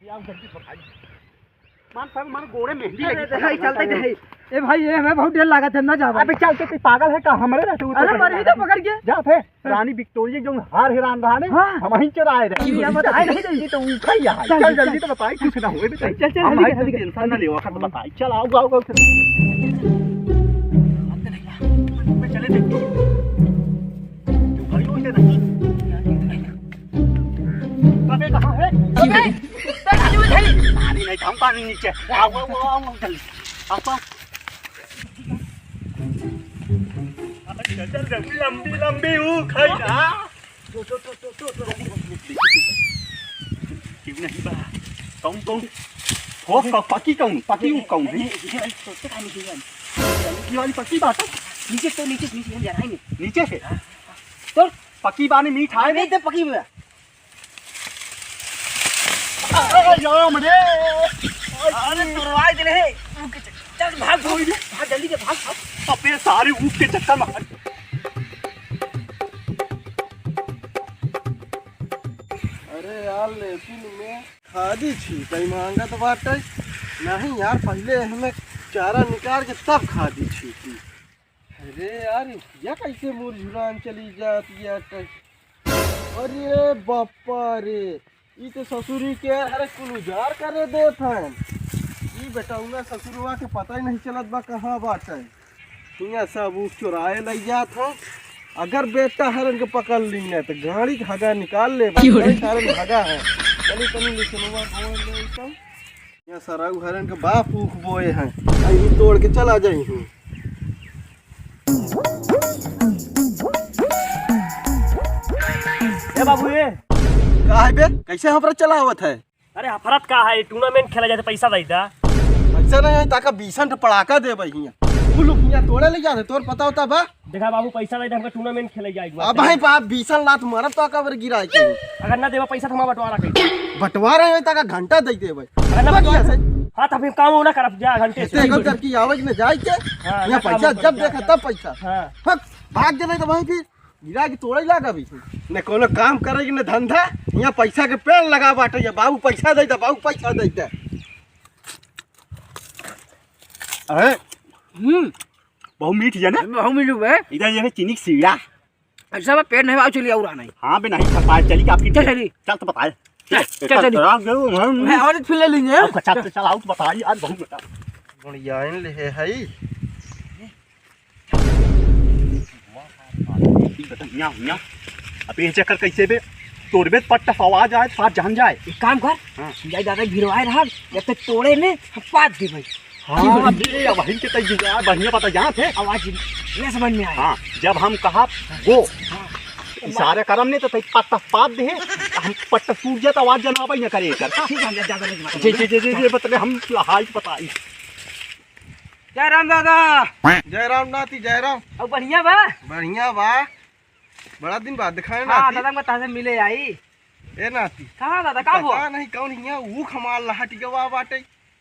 ए भाई ये हमें बहुत देर लागत है ना जावा। अबे चल के पागल है का हमरे रहते अरे मर ही तो पकड़ के जा थे रानी विक्टोरिया जो हार हैरान रहा ने हम ही चराए रहे ये बताए नहीं जल्दी तो उठा ही है। चल जल्दी तो बताई कुछ ना होए बेटा। चल चल जल्दी टेंशन ना लेवा कर बताई। चल आओ आओ चले देख भाई उसे नहीं अबे कहां है अबे पानी नहीं हम पानी नीचे आओ जल्दी आओ चल लंबी लंबी खाई ना क्यों नहीं बा कौन हो पकी कौन है ये वाली पकी बात नीचे जा रहा है नीचे से तो पकी बाने मीठ है नहीं तो पकी हुआ अरे तुरवाई दे रहे चल भाग जल्दी के भाग अपने सारे ऊप के चक्कर मार। अरे यार लेकिन में खादी छी कहीं महंगा तो बात है नहीं यार। पहले हमें चारा निकाल के तब खादी छी थी। अरे यार या कैसे मुरझुरान चली जाती है। अरे बापा रे ये तो ससुरी के अरे कुल उजार करे देत हैं। ये बेटा ससुरवा के पता ही नहीं चलत बा कहाँ बात है। यहाँ सब ऊख चुराए लग जात हैं। अगर बेटा हरन के पकड़ ली न तो गाड़ी धागा निकाल ले हरन धागा है। चली तनी लिखनवा यहाँ सराऊ हरन के बाप ऊख बोए हैं अभी तोड़ के चला जाई हूँ। ए बाबू ये का है बे कैसे हमरा चला आवत है। अरे हफरत का है टूर्नामेंट खेला जाता पैसा देता पैसा नहीं ताका 20 पड़ाका दे भैया हिया तोड़े ले जाते तोर पता होता बा। देखा बाबू पैसा देता हमका टूर्नामेंट खेले जाएगा। अब भाई बाप 20 लात मारब तो कबर गिराए के अगर ना देवा पैसा तो हम बंटवारा कर बंटवारा है ताका घंटा दे दे भाई। अगर ना बंटवारा हां तो हम काम ना करब जा घंटे से एगो करके आवाज में जाए के यहां पैसा जब देखा तब पैसा हां भाग जाने तो भाई फिर गिरा के तोड़े लागा भी ने कोनो काम करेगी ने धंधा यहां पैसा के पेड़ लगा बाटे बाबू पैसा दे दे बाबू पैसा दे दे। अरे बहुत मीठ है ना बहु मिलू बे इधर ये चीनी सीड़ा ऐसा पेट नहीं आउ चली और नहीं। हां बे नहीं खा चली काफी चली चल तो बता चल मैं और फिर ले लेंगे अब कच्चा चल आओ तो बता यार बहुत बेटा बढ़िया ले है यहाँ अब ये चक्कर कैसे बे तोड़बे पट्टा आवाज आए तो जान जाए। एक काम कर जाई दादा भिड़वाए रहा जब तक तोड़े ने पात दे भाई। हाँ बे वहीं के तय बढ़िया पता जहाँ थे आवाज ये समझ में आया। हाँ जब हम कहा वो इशारे करम ने तो तय पट्टा पात दे हम पट्टा सूख जाए तो आवाज जनाबा ही न करे कर। ठीक है ज्यादा नहीं जी बतले हम हाई बताई। जय राम दादा जय राम नाती जय राम। अब बढ़िया बा बड़ा दिन बाद दिखाए हाँ दादा मैं तासे मिले आई। ए नाती कहाँ दादा का पता नहीं कौन हिया ऊख हमार लहटिया बाटे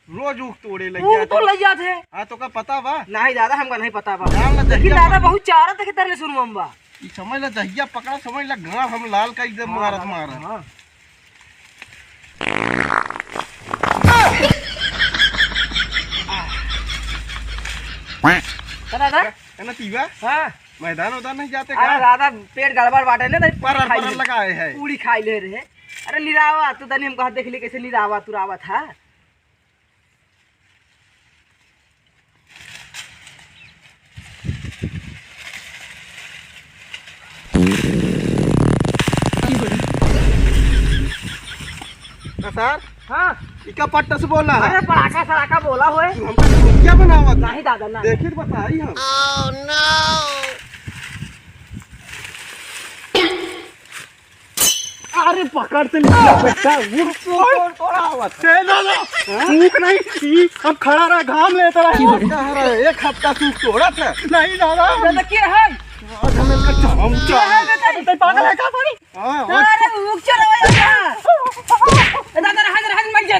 रोज ऊख तोड़े लग जाते तो ले जाते हां तो का पता बा नहीं दादा हमका नहीं पता बा लेकिन दादा बहुत चारा देखे तरले सुन मम्बा ई समझ ला दहिया पकड़ा समझ ला गांव हम लाल का एकदम मारत मारा दादा ना तीवा हां मैदान उदान नहीं जाते अरे दादा पेट गड़बड़ बाटे ने पर लगाए है पूरी खाई ले रहे। अरे निरावा तू तनी हम कहा देख ले कैसे निरावा तुरावा था। सर हाँ इका पट्टा से बोला है। अरे पड़ाका सड़ाका बोला हुए हमका क्या बनावा नहीं दादा ना देखिए तो बताई हम। ओह नो अरे पकड़ते लिया बेटा वो थोड़ा आवाज है दादा सूख नहीं अब खड़ा रहा घाम लेता रहा एक हफ्ता सूख तोड़ा था नहीं दादा दादा क्या है आज हमें का चाम बेटा पागल है का सारी अरे ऊख चला यार दादा हां मत जा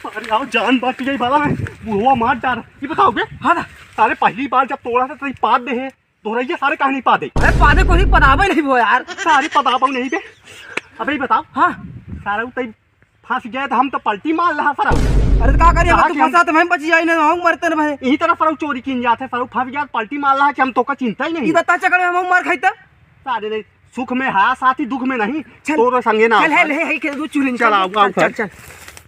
अरे आओ जान बात गई बाला में बुढ़वा मार डाल ये बताओगे हाँ ना सारे पहली बार जब तोड़ा था तो पात दे है तोरा ये सारे कहानी पा दे अरे पादे को नहीं पनावे नहीं वो यार। सारी पता पाऊ नहीं बे। अबे ये बताओ हाँ सारा तई फंस गए तो हम तो पलटी मार रहा सर। अरे तो का करिए कहा तू कि हम- फंसा तो मैं बच जाई ना हम मरते ना भाई। यही तरह सर चोरी किन जाते सर फंस गया पलटी मार रहा कि हम तो का चिंता ही नहीं। ई बता चकड़े हम मार खाई त सारे नहीं सुख में है साथ ही दुख में नहीं। चल। तोरे संगे ना चल है ले है के दू चुलिन चल, आओ, आओ, चल चल। चल